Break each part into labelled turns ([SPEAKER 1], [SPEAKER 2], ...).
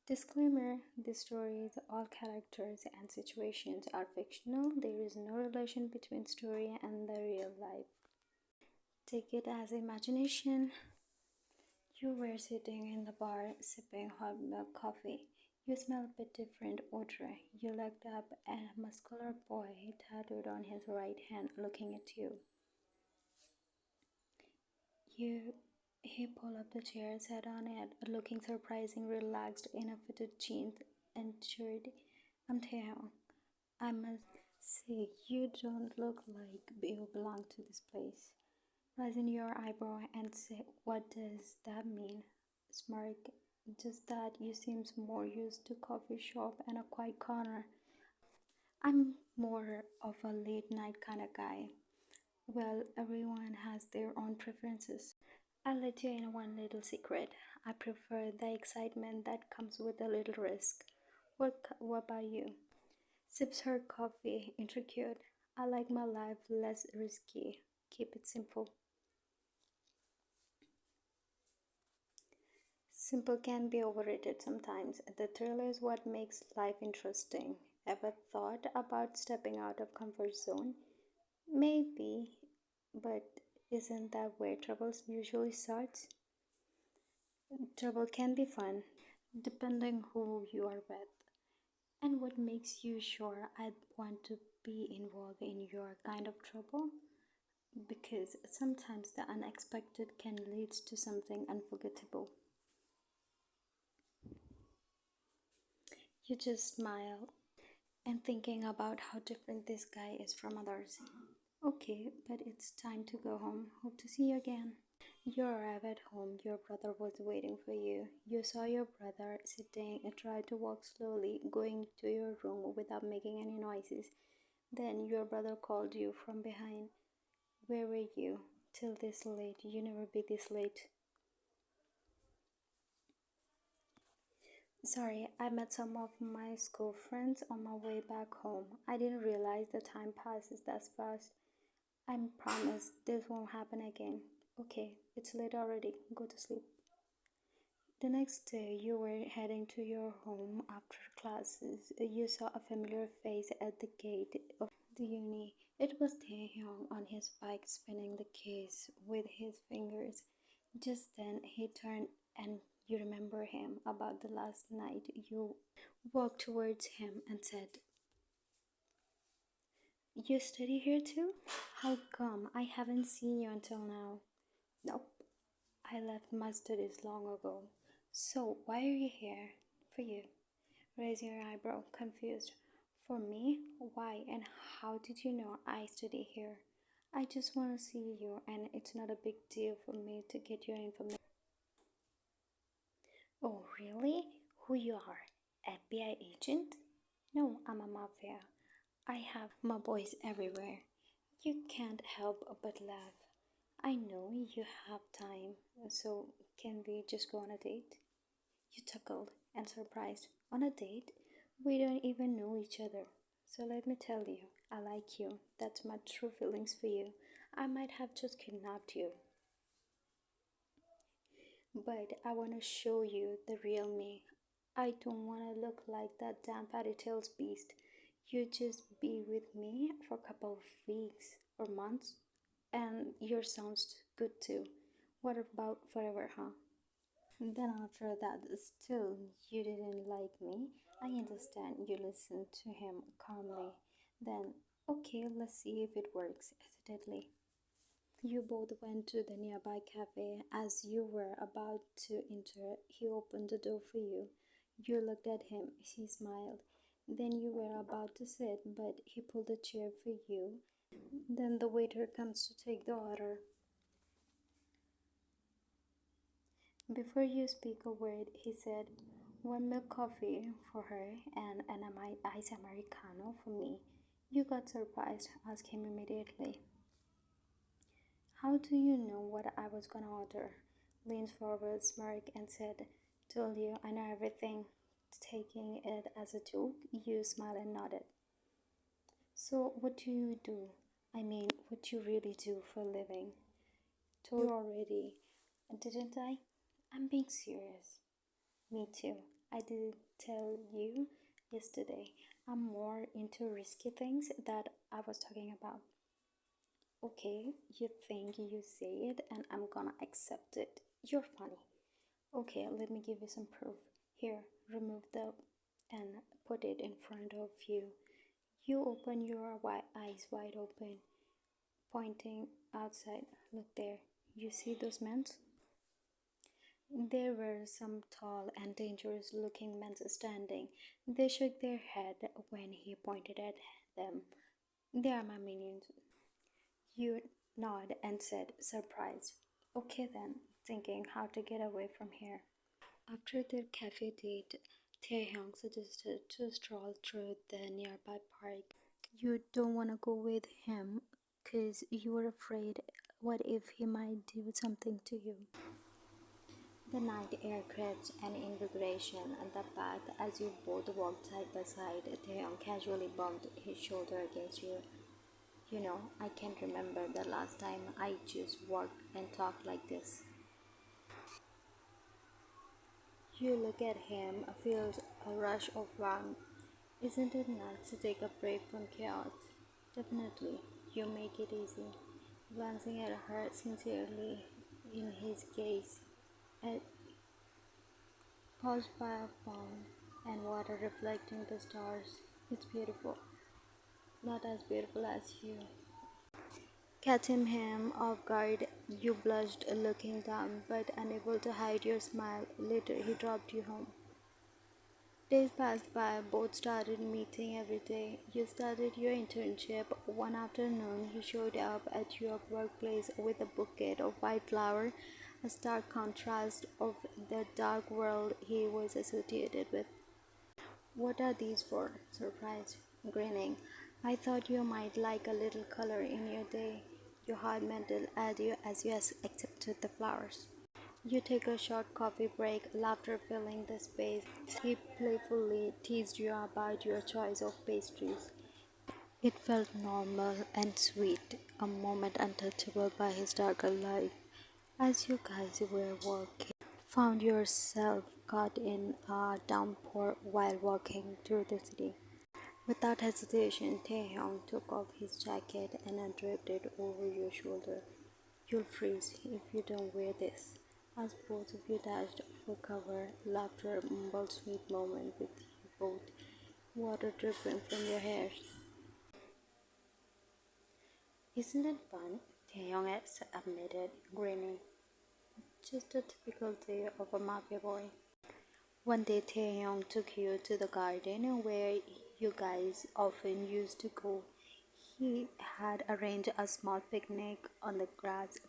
[SPEAKER 1] Disclaimer: this story, all characters and situations are fictional. There is no relation between story and the real life. Take it as imagination. You were sitting in the bar sipping hot milk coffee. You smell a bit different odor. You looked up at a muscular boy tattooed on his right hand looking at you. You He pulled up the chair, sat on it, looking surprisingly relaxed in a fitted jeans and shirt. I'm Taeyong. I must say, you don't look like you belong to this place. Raising your eyebrow and say, what does that mean? Smirk. Just that you seems more used to coffee shop and a quiet corner. I'm more of a late night kind of guy. Well, everyone has their own preferences. I'll let you in one little secret. I prefer the excitement that comes with a little risk. What about you? Sips her coffee, intrigued. I like my life less risky. Keep it simple. Simple can be overrated sometimes. The thrill is what makes life interesting. Ever thought about stepping out of comfort zone? Maybe, but isn't that where trouble usually starts? Trouble can be fun, depending who you are with. And what makes you sure I'd want to be involved in your kind of trouble? Because sometimes the unexpected can lead to something unforgettable. You just smile and thinking about how different this guy is from others. Okay, but it's time to go home. Hope to see you again. You arrive at home. Your brother was waiting for you. You saw your brother sitting and tried to walk slowly, going to your room without making any noises. Then your brother called you from behind. Where were you? Till this late. You never be this late. Sorry, I met some of my school friends on my way back home. I didn't realize the time passes that fast. I promise this won't happen again. Okay, it's late already. Go to sleep. The next day, you were heading to your home after classes. You saw a familiar face at the gate of the uni. It was Taehyung on his bike spinning the keys with his fingers. Just then, he turned and you remember him about the last night. You walked towards him and said, you study here too? How come I haven't seen you until now? Nope, I left my studies long ago. So, why are you here? For you. Raise your eyebrow, confused. For me? Why and how did you know I study here? I just want to see you, and it's not a big deal for me to get your information. Oh, really? Who you are? FBI agent? No, I'm a mafia. I have my boys everywhere. You can't help but laugh. I know you have time, so can we just go on a date? You chuckled and surprised. On a date? We don't even know each other. So let me tell you, I like you. That's my true feelings for you. I might have just kidnapped you, but I want to show you the real me. I don't want to look like that damn fairy tales beast. You just be with me for a couple of weeks or months, and yours sounds good too. What about forever, huh? Then after that, still you didn't like me. I understand. You listened to him calmly. Then, okay, let's see if it works. Hesitantly. You both went to the nearby cafe. As you were about to enter, he opened the door for you. You looked at him. He smiled. Then you were about to sit, but he pulled a chair for you. Then the waiter comes to take the order. Before you speak a word, he said, one milk coffee for her and an ice americano for me. You got surprised. Asked him immediately. How do you know what I was gonna order? Leaned forward, smirked, and said, told you I know everything. Taking it as a joke, you smiled and nodded. So, what do you do? I mean, what you really do for a living? Told you already, didn't I? I'm being serious. Me too. I did tell you yesterday. I'm more into risky things that I was talking about. Okay, you think you say it and I'm gonna accept it. You're funny. Okay, let me give you some proof. Here, remove the and put it in front of you. You open your eyes wide open, pointing outside. Look there. You see those men? There were some tall and dangerous looking men standing. They shook their head when he pointed at them. They are my minions. You nodded and said, surprised. Okay then, thinking how to get away from here. After their cafe date, Taehyung suggested to stroll through the nearby park. You don't want to go with him because you were afraid. What if he might do something to you? The night air crisp and invigoration and the path as you both walked side by side, Taehyung casually bumped his shoulder against you. You know, I can't remember the last time I just walked and talked like this. You look at him, feels a rush of warmth. Isn't it nice to take a break from chaos? Definitely, you make it easy. Glancing at her sincerely in his gaze, at paused by a pond and water reflecting the stars. It's beautiful. Not as beautiful as you. Catching him off guard, you blushed looking down, but unable to hide your smile. Later, he dropped you home. Days passed by, both started meeting every day. You started your internship. One afternoon, he showed up at your workplace with a bouquet of white flowers, a stark contrast of the dark world he was associated with. What are these for? Surprised, grinning. I thought you might like a little color in your day. Your heart mental adieu as you accepted the flowers. You take a short coffee break, laughter filling the space. He playfully teased you about your choice of pastries. It felt normal and sweet, a moment untouchable by his darker life. As you guys were walking, found yourself caught in a downpour while walking through the city. Without hesitation, Taehyung took off his jacket and draped it over your shoulder. You'll freeze if you don't wear this. As both of you dashed for cover, laughter mumbled sweet moment with you both, water dripping from your hair. Isn't it fun? Taeyong admitted, grinning. Just a typical day of a mafia boy. One day Taeyong took you to the garden where you guys often used to go. He had arranged a small picnic on the grass,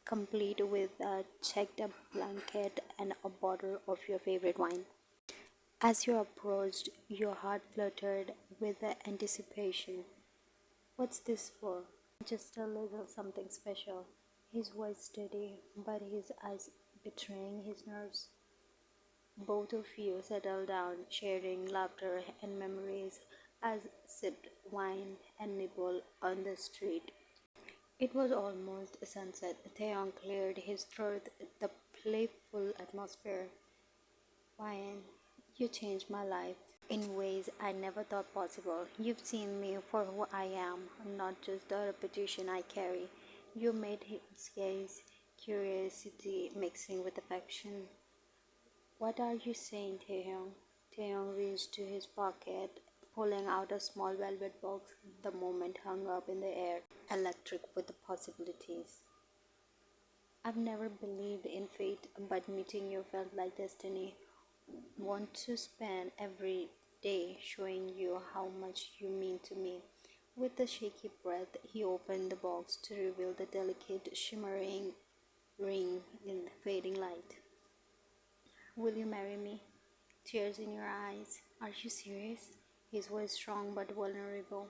[SPEAKER 1] complete with a checked up blanket and a bottle of your favorite wine. As you approached, your heart fluttered with the anticipation. What's this for? Just a little something special. His voice steady, but his eyes betraying his nerves. Both of you settled down, sharing laughter and memories as sipped wine and nibbled on the street. It was almost sunset. Theon cleared his throat, the playful atmosphere. Wine, you changed my life in ways I never thought possible. You've seen me for who I am, not just the reputation I carry. You made his gaze, curiosity mixing with affection. What are you saying, Taehyung? Taehyung reached to his pocket, pulling out a small velvet box. The moment hung up in the air, electric with the possibilities. I've never believed in fate, but meeting you felt like destiny. Want to spend every day showing you how much you mean to me. With a shaky breath, he opened the box to reveal the delicate, shimmering ring in the fading light. Will you marry me? Tears in your eyes. Are you serious? His voice strong but vulnerable.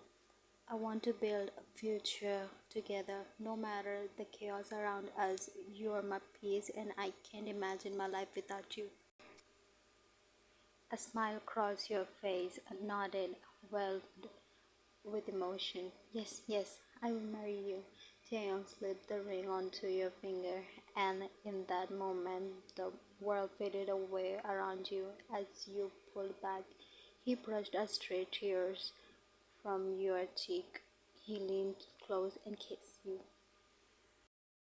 [SPEAKER 1] I want to build a future together, no matter the chaos around us. You are my peace, and I can't imagine my life without you. A smile crossed your face, nodded, whelmed with emotion. Yes, yes, I will marry you. Taeyong slipped the ring onto your finger, and in that moment, the world faded away around you as you pulled back. He brushed a stray tears from your cheek. He leaned close and kissed you.